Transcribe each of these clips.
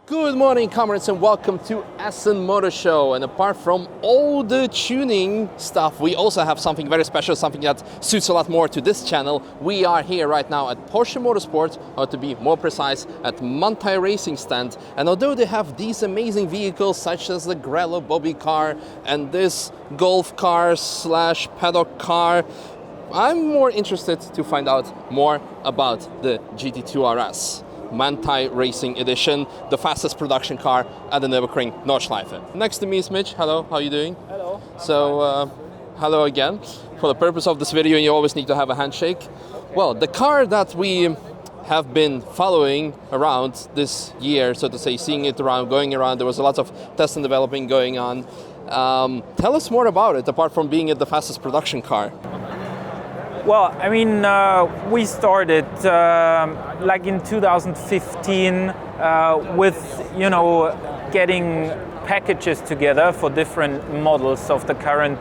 Good morning, comrades, and welcome to Essen Motor Show. And apart from all the tuning stuff, we also have something very special, something that suits a lot more to this channel. We are here right now at Porsche Motorsport, or to be more precise, at Manthey-Racing stand. And although they have these amazing vehicles such as the Grello Bobby car and this golf car slash paddock car, I'm more interested to find out more about the GT2 RS. Manthey-Racing edition, the fastest production car at the Nürburgring Nordschleife. Next to me is Mitch. Hello, how are you doing? Hello. So, hello again. For the purpose of this video, you always need to have a handshake. Well, the car that we have been following around this year, so to say, seeing it around, going around, there was a lot of test and developing going on. Tell us more about it, apart from being it the fastest production car. Well, I mean, we started like in 2015 with, getting packages together for different models of the current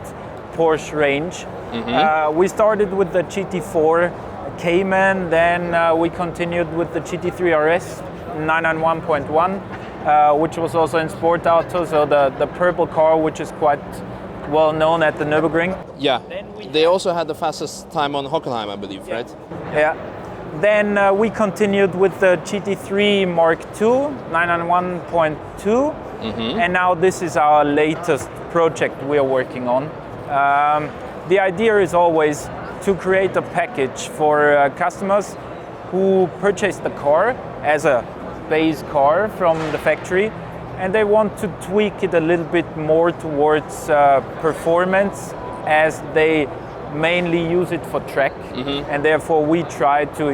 Porsche range. Mm-hmm. We started with the GT4 Cayman, then we continued with the GT3 RS 991.1, which was also in Sport Auto, so the purple car, which is quite well known at the Nürburgring. Yeah, they also had the fastest time on Hockenheim, I believe, yeah. right? Yeah. Then we continued with the GT3 Mark II 991.2, mm-hmm. and now this is our latest project we are working on. The idea is always to create a package for customers who purchase the car as a base car from the factory, and they want to tweak it a little bit more towards performance, as they mainly use it for track, mm-hmm. and therefore we try to,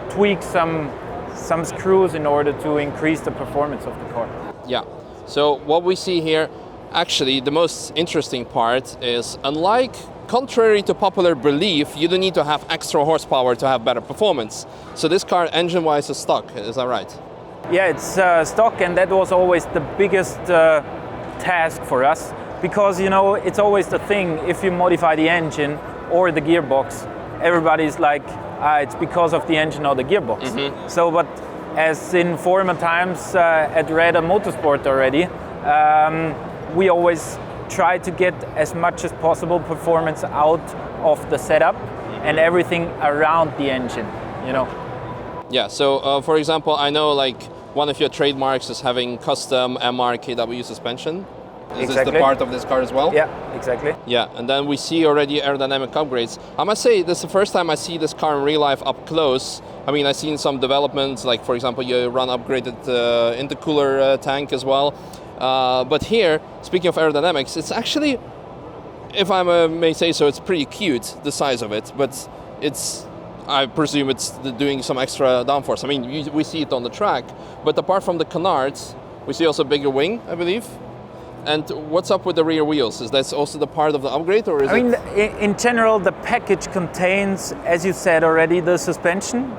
tweak some screws in order to increase the performance of the car. Yeah. So what we see here, actually, the most interesting part is, contrary to popular belief, you don't need to have extra horsepower to have better performance. So this car, engine-wise, is stock. Is that right? Yeah, it's stock, and that was always the biggest task for us, because it's always the thing, if you modify the engine or the gearbox, everybody's like, it's because of the engine or the gearbox. Mm-hmm. So, but as in former times at Radar Motorsport already, we always try to get as much as possible performance out of the setup, mm-hmm. and everything around the engine, Yeah, so for example, I know one of your trademarks is having custom MR KW suspension. Is exactly. This the part of this car as well? Yeah, exactly. Yeah, and then we see already aerodynamic upgrades. I must say, this is the first time I see this car in real life up close. I mean, I've seen some developments, like for example, you run upgraded intercooler tank as well. But here, speaking of aerodynamics, it's actually, if I may say so, it's pretty cute, the size of it, but I presume it's doing some extra downforce. I mean, we see it on the track, but apart from the canards, we see also a bigger wing, I believe. And what's up with the rear wheels? Is that also the part of the upgrade, or is it? In general, the package contains, as you said already, the suspension.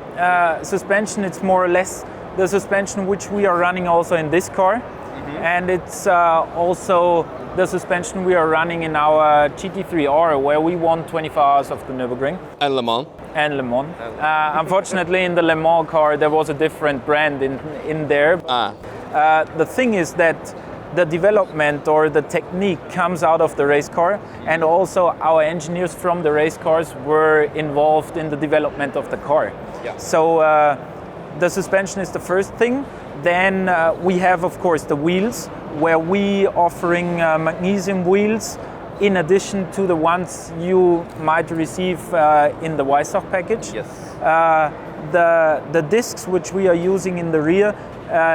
Suspension, it's more or less the suspension which we are running also in this car. Mm-hmm. And it's also the suspension we are running in our GT3R, where we won 24 hours of the Nürburgring. And Le Mans. And Le Mans. Unfortunately, in the Le Mans car, there was a different brand in there. The thing is that the development or the technique comes out of the race car, and also our engineers from the race cars were involved in the development of the car. Yeah. So the suspension is the first thing. Then we have, of course, the wheels, where we offering magnesium wheels in addition to the ones you might receive in the Weissach package. Yes. The discs which we are using in the rear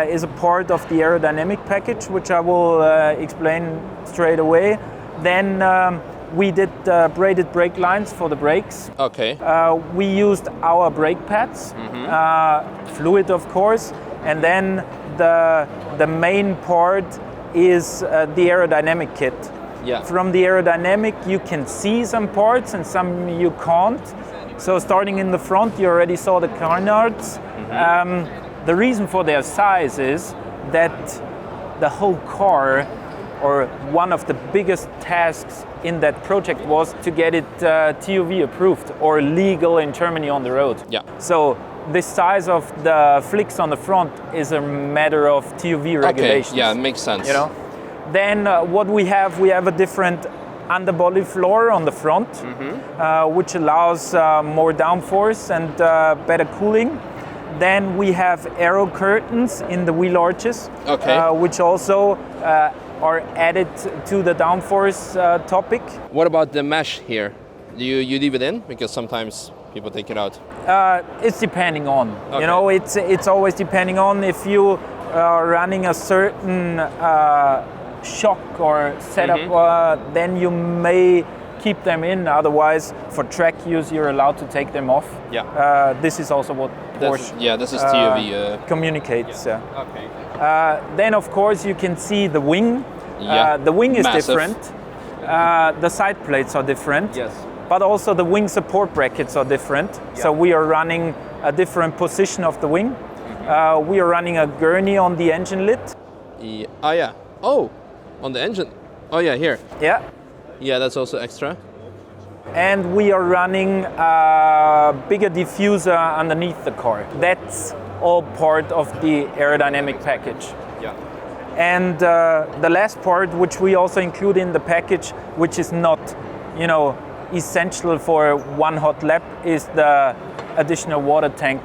is a part of the aerodynamic package, which I will explain straight away. Then we did braided brake lines for the brakes. Okay. We used our brake pads, mm-hmm. Fluid, of course, and then the main part is the aerodynamic kit. Yeah. From the aerodynamic, you can see some parts and some you can't. So starting in the front, you already saw the canards. Mm-hmm. The reason for their size is that the whole car, or one of the biggest tasks in that project, was to get it TÜV approved or legal in Germany on the road. Yeah. So the size of the flicks on the front is a matter of TÜV regulations. Okay, yeah, it makes sense. You know, then what we have a different underbody floor on the front, which allows more downforce and better cooling. Then we have aero curtains in the wheel arches, which also are added to the downforce topic. What about the mesh here? Do you leave it in? Because sometimes people take it out. It's depending on. You know, it's always depending on if you are running a certain shock or setup, then you may keep them in. Otherwise, for track use, you're allowed to take them off. Yeah. This is also what Porsche this is TÜV communicates. Yeah. Okay. Then, of course, you can see the wing. Yeah. The wing is Massive. different. The side plates are different. Yes. But also the wing support brackets are different. Yeah. So we are running a different position of the wing. We are running a gurney on the engine lid. Yeah. Oh, on the engine. Oh yeah, here. Yeah. Yeah, that's also extra. And we are running a bigger diffuser underneath the car. That's all part of the aerodynamic package. Yeah. And the last part, which we also include in the package, which is not, you know, essential for one hot lap, is the additional water tank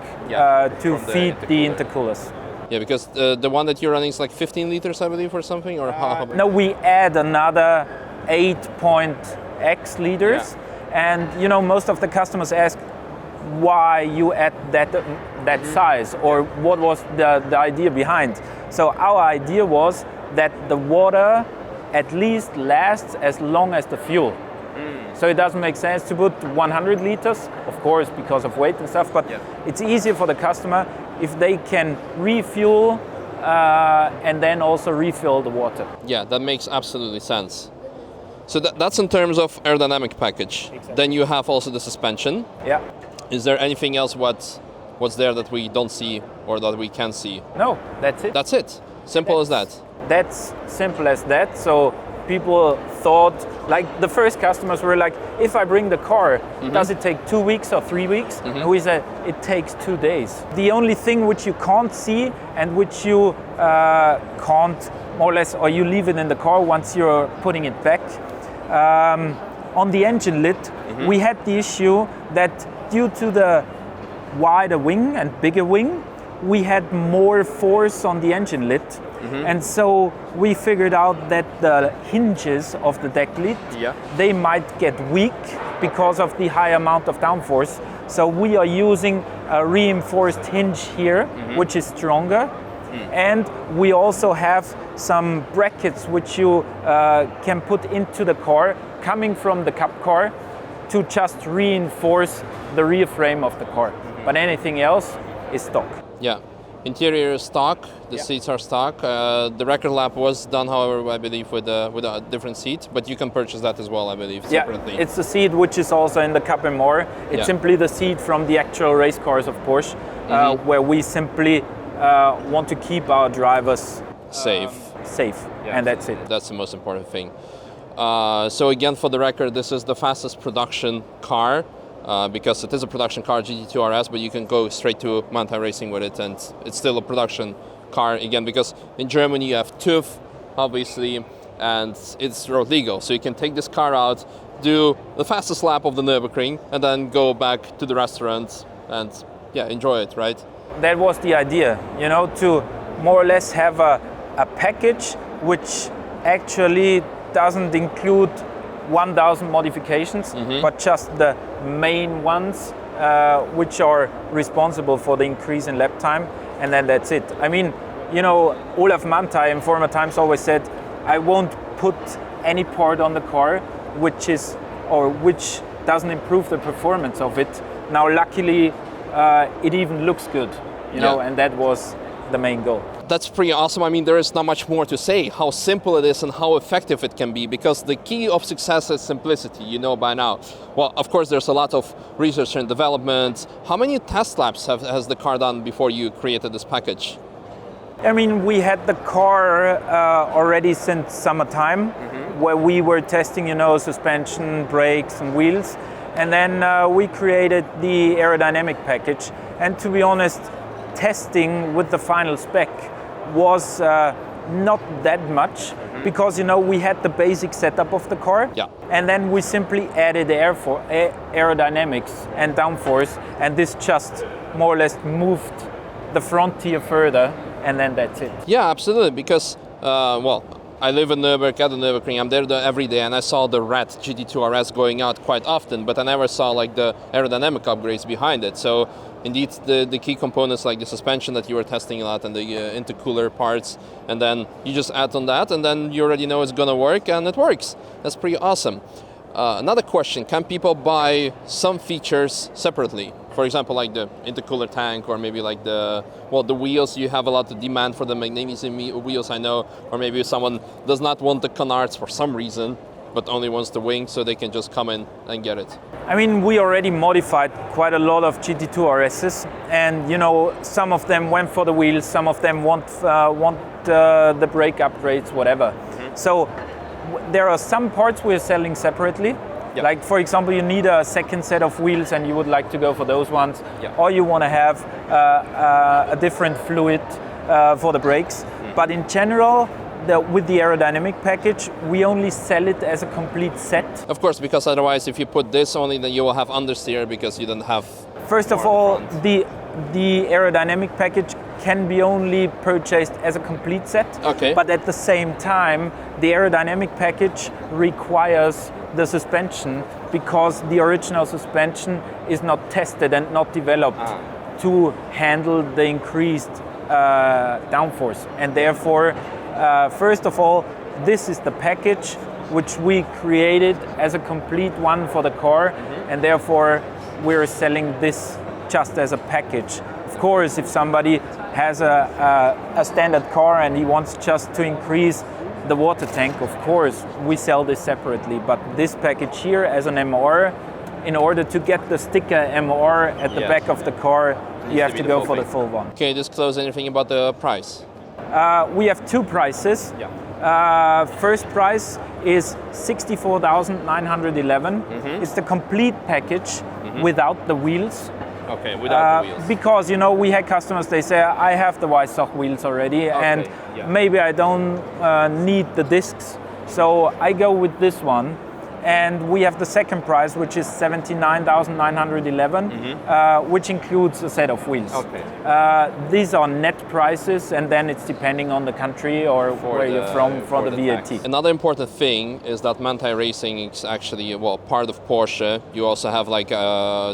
to feed the intercoolers. Yeah, because the one that you're running is like 15 liters, I believe, or something, or how? No, we add another 8.x liters, and you know, most of the customers ask why you add that size, or what was the idea behind. So our idea was that the water at least lasts as long as the fuel. So it doesn't make sense to put 100 liters, of course, because of weight and stuff, but it's easier for the customer if they can refuel and then also refill the water. Yeah, that makes absolutely sense. So that's in terms of aerodynamic package. Exactly. Then you have also the suspension. Yeah. Is there anything else what's there that we don't see or that we can see? No, that's it. That's it. Simple as that. That's simple as that. So people thought, like the first customers were like, if I bring the car, does it take 2 weeks or 3 weeks? And we said, it takes 2 days. The only thing which you can't see and which you can't more or less, or you leave it in the car once you're putting it back. On the engine lid, we had the issue that due to the wider wing and bigger wing, we had more force on the engine lid. And so we figured out that the hinges of the deck lid, they might get weak because of the high amount of downforce. So we are using a reinforced hinge here, which is stronger. And we also have some brackets which you can put into the car coming from the Cup car to just reinforce the rear frame of the car. But anything else is stock. Yeah. Interior is stock, the seats are stock. The record lap was done, however, I believe, with a different seat, but you can purchase that as well, I believe, separately. Yeah, it's the seat which is also in the Cup MR. It's simply the seat from the actual race cars of Porsche, where we simply want to keep our drivers safe, and that's it. That's the most important thing. So again, for the record, this is the fastest production car. Because it is a production car, GT2 RS, but you can go straight to Manthey-Racing with it, and it's still a production car again, because in Germany you have TÜV, obviously, and it's road legal. So you can take this car out, do the fastest lap of the Nürburgring, and then go back to the restaurant and enjoy it, right? That was the idea, you know, to more or less have a package which actually doesn't include 1,000 modifications, but just the main ones which are responsible for the increase in lap time, and then that's it. I mean, you know, Olaf Manthey in former times always said, I won't put any part on the car which doesn't improve the performance of it. Now, luckily, it even looks good, you know, and that was the main goal. That's pretty awesome. I mean, there is not much more to say, how simple it is and how effective it can be, because the key of success is simplicity, you know by now. Well, of course, there's a lot of research and development. How many test laps has the car done before you created this package? I mean, we had the car already since summertime, where we were testing, you know, suspension, brakes and wheels. And then we created the aerodynamic package. And to be honest, testing with the final spec was not that much, because we had the basic setup of the car, and then we simply added aerodynamics and downforce, and this just more or less moved the frontier further, and then that's it. Yeah, absolutely, because I live in Nürburgring, at the Nürburgring. I'm there every day, and I saw the red GT2 RS going out quite often, but I never saw like the aerodynamic upgrades behind it. So indeed, the key components like the suspension that you were testing a lot, and the intercooler parts, and then you just add on that, and then you already know it's gonna work, and it works. That's pretty awesome. Another question: can people buy some features separately? For example, like the intercooler tank, or maybe like the wheels. You have a lot of demand for the magnesium wheels, I know. Or maybe someone does not want the canards for some reason, but only wants the wing, so they can just come in and get it. I mean, we already modified quite a lot of GT2 RSs, and some of them went for the wheels, some of them want the brake upgrades, whatever. So there are some parts we're selling separately. Yep. Like, for example, you need a second set of wheels and you would like to go for those ones, or you want to have a different fluid for the brakes. But in general, with the aerodynamic package, we only sell it as a complete set. Of course, because otherwise, if you put this only, then you will have understeer because you don't have. First of all, the aerodynamic package can be only purchased as a complete set. Okay. But at the same time, the aerodynamic package requires the suspension, because the original suspension is not tested and not developed to handle the increased downforce. And therefore, first of all, this is the package which we created as a complete one for the car, and therefore we're selling this just as a package. Of course, if somebody has a standard car and he wants just to increase the water tank, of course, we sell this separately. But this package here as an MR, in order to get the sticker MR at the back of the car, you have to go for the full one. Can you disclose anything about the price? We have two prices. First price is 64,911. It's the complete package without the wheels. Okay, without the wheels. Because we had customers, they say, I have the Weissach wheels already, and maybe I don't need the discs, so I go with this one. And we have the second price, which is 79,911, which includes a set of wheels. Okay. These are net prices, and then it's depending on the country or where you're from for the VAT. Tax. Another important thing is that Manthey-Racing is actually part of Porsche. You also have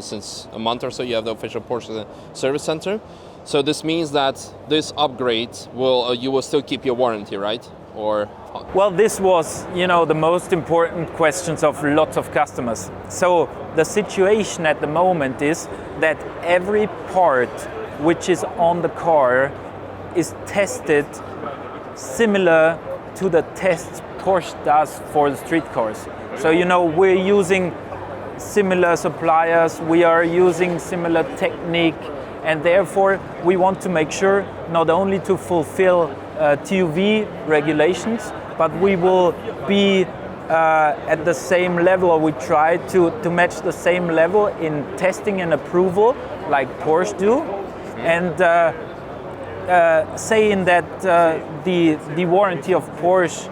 since a month or so, you have the official Porsche service center. So this means that this upgrade you will still keep your warranty, right? Or well, this was, the most important questions of lots of customers. So the situation at the moment is that every part which is on the car is tested similar to the tests Porsche does for the street cars. So, we're using similar suppliers, we are using similar technique, and therefore we want to make sure not only to fulfill TÜV regulations, but we will be at the same level, or we try to match the same level in testing and approval like Porsche do. And saying that the warranty of Porsche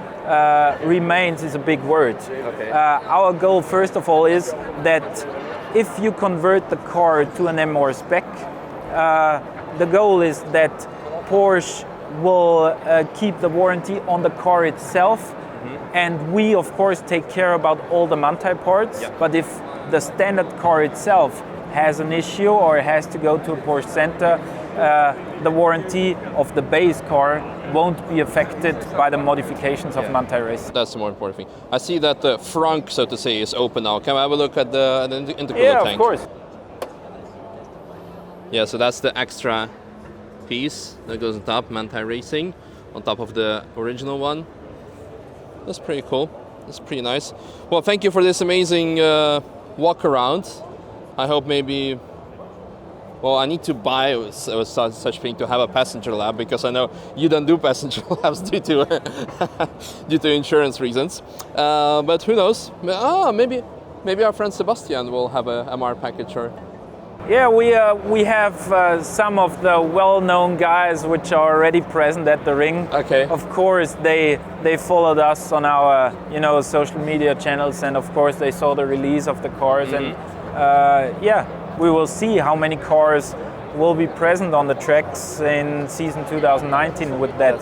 remains is a big word. Okay. Our goal, first of all, is that if you convert the car to an MR spec, the goal is that Porsche will keep the warranty on the car itself, and we of course take care about all the Manthey parts. But if the standard car itself has an issue or has to go to a Porsche center, the warranty of the base car won't be affected by the modifications of Manthey-Racing. That's the more important thing. I see that the frunk, so to say, is open now. Can we have a look at the intercooler tank? Yeah, of course. Yeah, so that's the extra piece that goes on top, Manthey-Racing, on top of the original one. That's pretty cool. That's pretty nice. Well, thank you for this amazing walk around. I hope maybe, I need to buy such thing to have a passenger lab, because I know you don't do passenger labs due to insurance reasons. But who knows? Maybe our friend Sebastian will have a MR package or. Yeah, we have some of the well-known guys which are already present at the ring. Okay. Of course, they followed us on our social media channels, and of course they saw the release of the cars. And yeah, we will see how many cars will be present on the tracks in season 2019 with that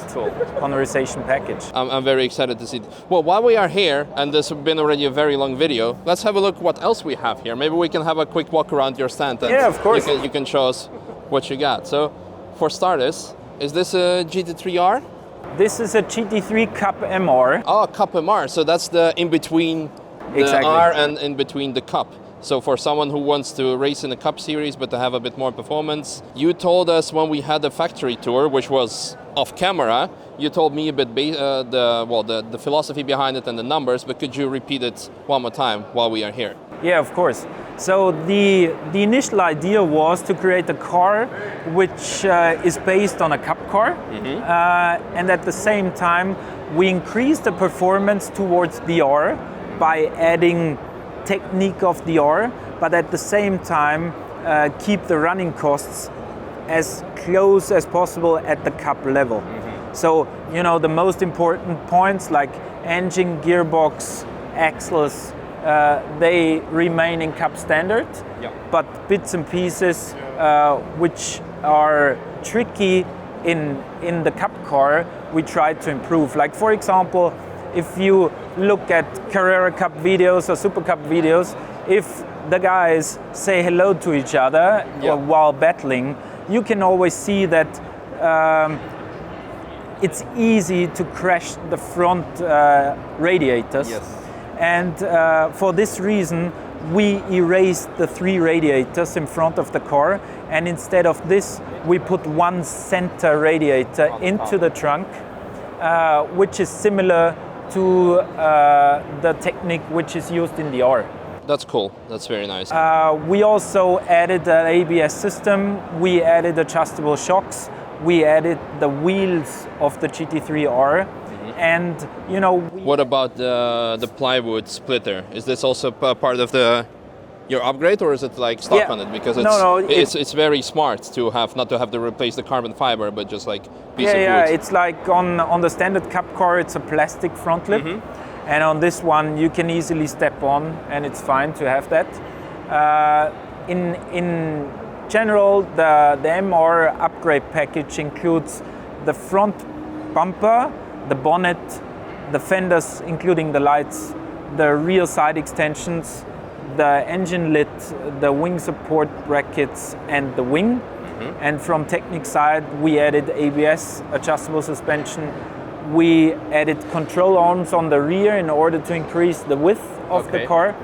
conversation package. I'm very excited to see it. Well, while we are here, and this has been already a very long video, let's have a look what else we have here. Maybe we can have a quick walk around your stand. And yeah, of course. You can show us what you got. So, for starters, is this a GT3R? This is a GT3 Cup MR. Oh, Cup MR. So that's the in between the R and in between the Cup. So for someone who wants to race in the Cup series but to have a bit more performance, you told us when we had the factory tour, which was off camera, you told me a bit the philosophy behind it and the numbers, but could you repeat it one more time while we are here? Yeah, of course. So the initial idea was to create a car which is based on a Cup car, and at the same time we increase the performance towards the R by adding technique of the R, but at the same time keep the running costs as close as possible at the Cup level. So, the most important points like engine, gearbox, axles, they remain in Cup standard, but bits and pieces which are tricky in the Cup car, we try to improve. Like, for example, if you look at Carrera Cup videos or Super Cup videos, if the guys say hello to each other while battling, you can always see that it's easy to crash the front radiators. And for this reason, we erased the 3 radiators in front of the car, and instead of this, we put one center radiator into the trunk, which is similar to the technique which is used in the R. That's cool. That's very nice. We also added an ABS system. We added adjustable shocks. We added the wheels of the GT3R. And what about the plywood splitter? Is this also part of your upgrade, or is it like stock on it? Because it's very smart to have not to have to replace the carbon fiber, but just like piece of wood. Yeah, it's like on the standard Cup car, it's a plastic front lip, and on this one you can easily step on, and it's fine to have that. In general, the MR upgrade package includes the front bumper, the bonnet, the fenders, including the lights, the rear side extensions, the engine lid, the wing support brackets, and the wing. And from Technic side, we added ABS, adjustable suspension. We added control arms on the rear in order to increase the width of the car.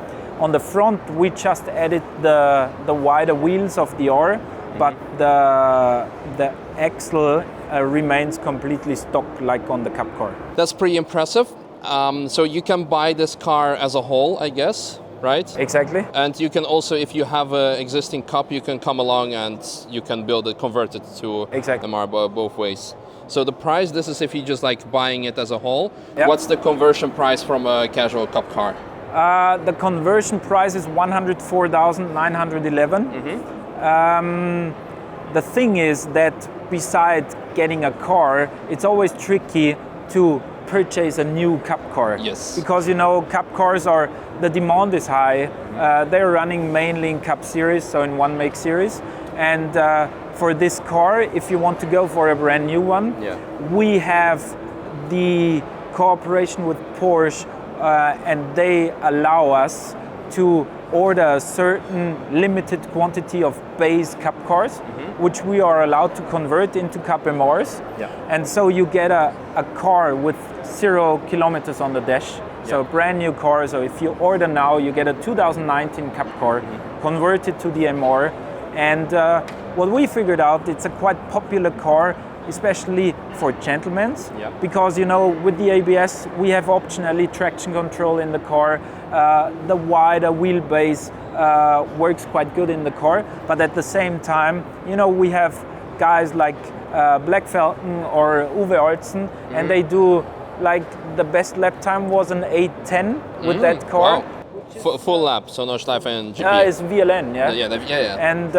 On the front, we just added the wider wheels of the R, but the axle remains completely stock like on the Cup car. That's pretty impressive. So you can buy this car as a whole, I guess, right? Exactly. And you can also, if you have an existing Cup, you can come along and you can build it, convert it to MR both ways. So the price, this is if you just like buying it as a whole. What's the conversion price from a casual Cup car? The conversion price is 104,911. The thing is that besides getting a car, it's always tricky to purchase a new Cup car. Yes. Because Cup cars the demand is high. They're running mainly in Cup series, so in one make series. And for this car, if you want to go for a brand new one, we have the cooperation with Porsche, and they allow us to order a certain limited quantity of base Cup cars, which we are allowed to convert into Cup MRs. And so you get a car with 0 kilometers on the dash. So a brand new car. So if you order now, you get a 2019 Cup car converted to the MR. And what we figured out, it's a quite popular car, especially for gentlemen, because with the ABS we have optionally traction control in the car. The wider wheelbase works quite good in the car, but at the same time, we have guys like Black Falcon or Uwe Olsen, and they do like the best lap time was an 8:10 with that car. Wow. full lap, so no Schleife and GP. It's VLN, yeah. Yeah. And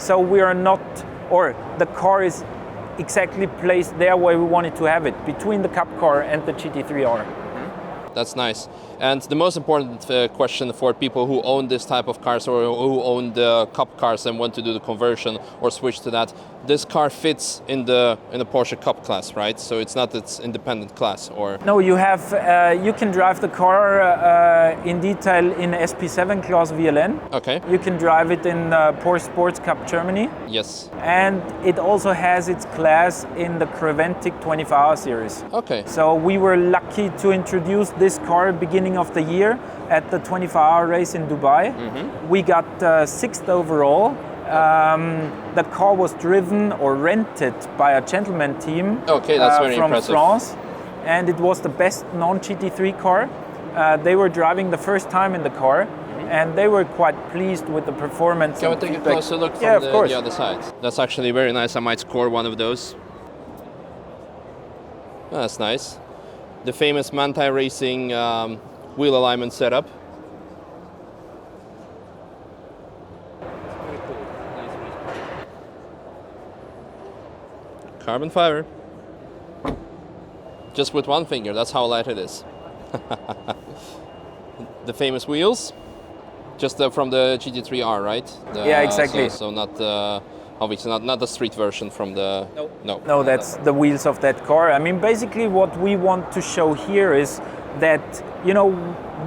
so we are not, or the car is exactly placed there where we wanted to have it, between the Cup car and the GT3R. That's nice. And the most important question for people who own this type of cars or who own the Cup cars and want to do the conversion or switch to that, this car fits in the Porsche Cup class, right? So it's not its independent class, or no, you have you can drive the car in detail in SP7 class VLN. Okay. You can drive it in Porsche Sports Cup Germany. Yes. And it also has its class in the Creventic 24-hour series. Okay. So we were lucky to introduce this car beginning of the year at the 24-hour race in Dubai. We got 6th overall. The car was driven or rented by a gentleman team. Okay, that's very from impressive. France, and it was the best non-GT3 car. They were driving the first time in the car, and they were quite pleased with the performance. Can we take a closer look from the other side? That's actually very nice. I might score one of those. That's nice. The famous Manthey-Racing wheel alignment setup. Carbon fiber. Just with one finger, that's how light it is. The famous wheels, just from the GT3R, right? Yeah, exactly. So not obviously not the street version from the. No, that's the wheels of that car. I mean, basically, what we want to show here is that, you know,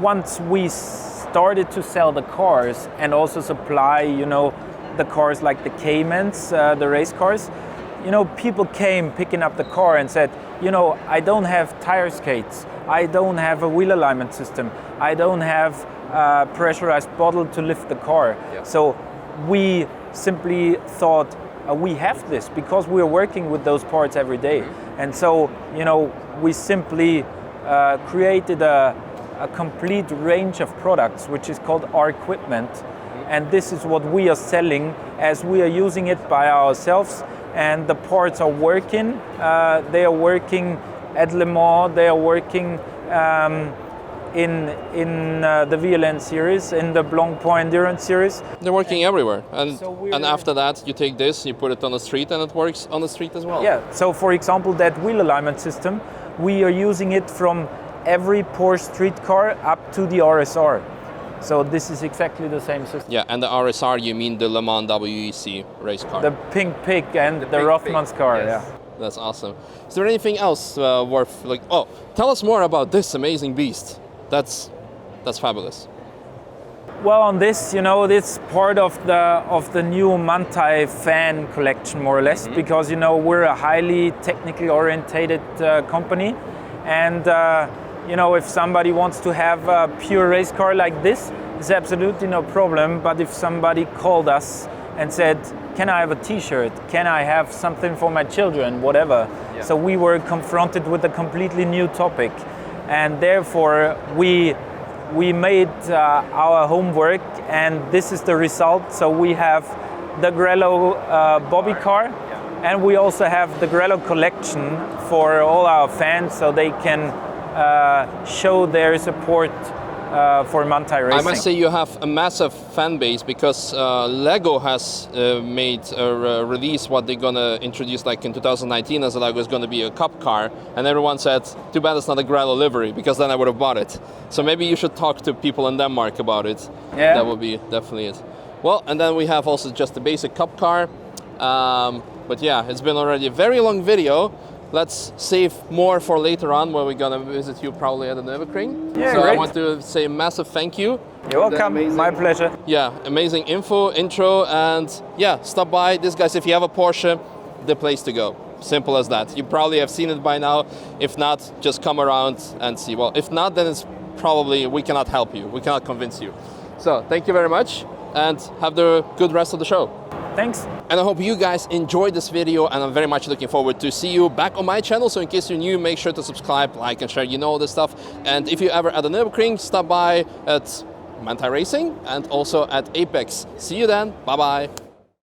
once we started to sell the cars and also supply, you know, the cars like the Caymans, the race cars. You know, people came picking up the car and said, you know, I don't have tire skates, I don't have a wheel alignment system, I don't have a pressurized bottle to lift the car. Yeah. So we simply thought, we have this because we are working with those parts every day. And so, you know, we simply created a complete range of products, which is called our equipment. And this is what we are selling as we are using it by ourselves. And the parts are working. They are working at Le Mans. They are working in the VLN series, in the Blancpain Endurance series. They're working everywhere. And after that, you take this, you put it on the street, and it works on the street as well. Yeah. So, for example, that wheel alignment system, we are using it from every Porsche street car up to the RSR. So this is exactly the same system. Yeah, and the RSR, you mean the Le Mans WEC race car? The Pink Pig and the Rothmans car, yes. Yeah. That's awesome. Is there anything else worth, like, oh, tell us more about this amazing beast. That's fabulous. Well, on this, you know, it's part of the new Manthey fan collection, more or less, because, you know, we're a highly technically orientated company. And you know, if somebody wants to have a pure race car like this, it's absolutely no problem. But if somebody called us and said, can I have a t-shirt? Can I have something for my children? Whatever. Yeah. So we were confronted with a completely new topic. And therefore, we made our homework, and this is the result. So we have the Grello Bobby car, and we also have the Grello collection for all our fans, so they can show their support for Manthey-Racing. I must say you have a massive fan base, because Lego has made a release what they're gonna introduce like in 2019 as a Lego is gonna be a Cup car, and everyone said, too bad it's not a Grello livery, because then I would have bought it. So maybe you should talk to people in Denmark about it. Yeah. That would be definitely it. Well, and then we have also just the basic Cup car. But yeah, it's been already a very long video. Let's save more for later on, where we're gonna visit you probably at the Nürburgring. Yeah, so great. I want to say a massive thank you. You're welcome, my pleasure. Yeah, amazing intro, and yeah, stop by. This, guys, if you have a Porsche, the place to go. Simple as that. You probably have seen it by now. If not, just come around and see. Well, if not, then it's probably, we cannot help you. We cannot convince you. So thank you very much, and have the good rest of the show. Thanks. And I hope you guys enjoyed this video, and I'm very much looking forward to see you back on my channel. So in case you're new, make sure to subscribe, like and share, you know, all this stuff. And if you're ever at the Nürburgring, stop by at Manthey-Racing and also at Apex. See you then. Bye-bye.